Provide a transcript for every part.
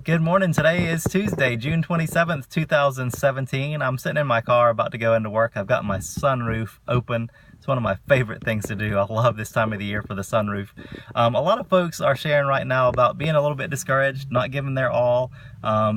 Good morning. Today is Tuesday, June 27th, 2017. I'm sitting in my car about to go into work. I've got my sunroof open. It's one of my favorite things to do. I love this time of the year for the sunroof. A lot of folks are sharing right now about being a little bit discouraged, not giving their all,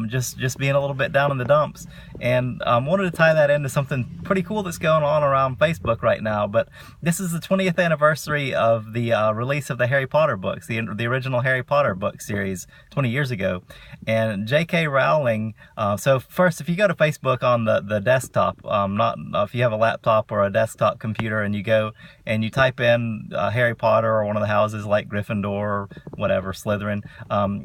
just being a little bit down in the dumps. And wanted to tie that into something pretty cool that's going on around Facebook right now. But this is the 20th anniversary of the release of the Harry Potter books, the original Harry Potter book series 20 years ago. And J.K. Rowling, so first, if you go to Facebook on the desktop, not if you have a laptop or a desktop computer, and you go and you type in Harry Potter or one of the houses like Gryffindor or whatever, Slytherin,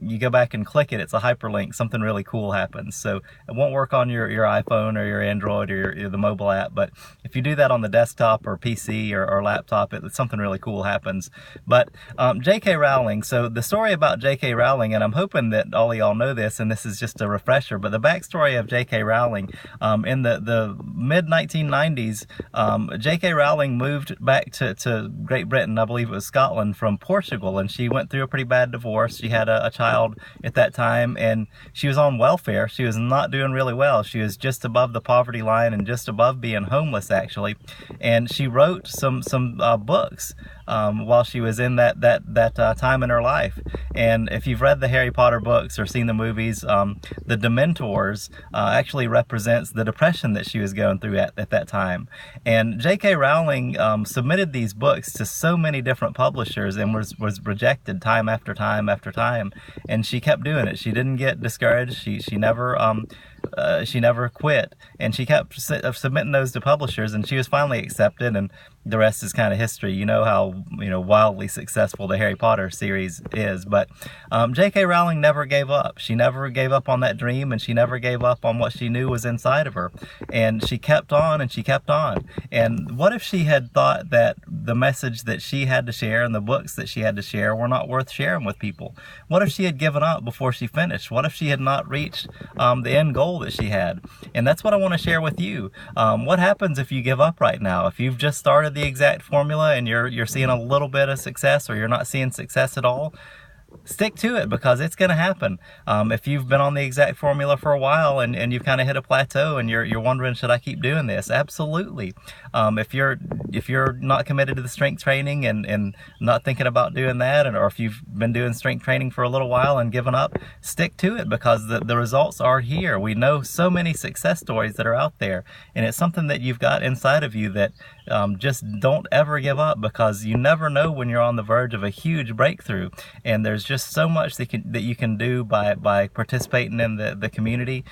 you go back and click it, it's a hyperlink, something really cool happens. So it won't work on your iPhone or your Android or the mobile app, but if you do that on the desktop or PC or laptop, something really cool happens. But J.K. Rowling, so the story about J.K. Rowling, and I'm hoping that all of y'all know this, and this is just a refresher, but the backstory of J.K. Rowling, in the mid-1990s, J.K. Rowling moved back to Great Britain, I believe it was Scotland, from Portugal, and she went through a pretty bad divorce. She had a child at that time, and she was on welfare. She was not doing really well. She was just above the poverty line and just above being homeless, actually. And she wrote some books while she was in that time in her life. And if you've read the Harry Potter books or seen the movies, the Dementors actually represents the depression that she was going through at that time. And J.K. Rowling submitted these books to so many different publishers and was rejected time after time after time. And she kept doing it. She didn't get discouraged. She never quit, and she kept submitting those to publishers, and she was finally accepted, and the rest is kind of history. You know how wildly successful the Harry Potter series is, but J.K. Rowling never gave up. She never gave up on that dream, and she never gave up on what she knew was inside of her, and she kept on and she kept on. And what if she had thought that the message that she had to share and the books that she had to share were not worth sharing with people? What if she had given up before she finished? What if she had not reached the end goal that she had? And that's what I want to share with you. What happens if you give up right now? If you've just started the exact formula and you're seeing a little bit of success, or you're not seeing success at all, stick to it, because it's going to happen. If you've been on the exact formula for a while and you've kind of hit a plateau and you're wondering, should I keep doing this? Absolutely. If you're not committed to the strength training and not thinking about doing that, or if you've been doing strength training for a little while and given up, stick to it, because the results are here. We know so many success stories that are out there, and it's something that you've got inside of you that just don't ever give up, because you never know when you're on the verge of a huge breakthrough. And there's just so much that you can do by participating in the community,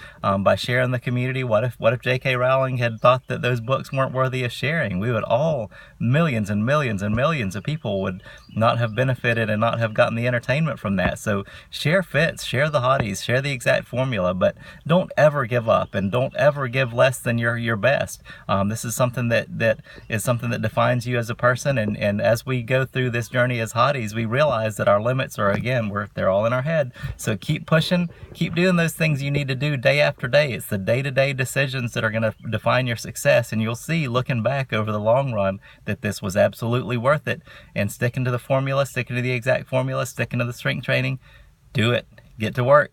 by sharing the community. What if J.K. Rowling had thought that those books weren't worthy of sharing? We would all, millions and millions and millions of people, would not have benefited and not have gotten the entertainment from that. So share fits, share the hotties, share the exact formula, but don't ever give up, and don't ever give less than your best. This is something that is something that defines you as a person, and as we go through this journey as hotties, we realize that our limits are, again, they're all in our head. So keep pushing, keep doing those things you need to do day after day. It's the day-to-day decisions that are going to define your success, and you'll see, looking back over the long run, that this was absolutely worth it. And sticking to the formula, sticking to the exact formula, sticking to the strength training, do it. Get to work.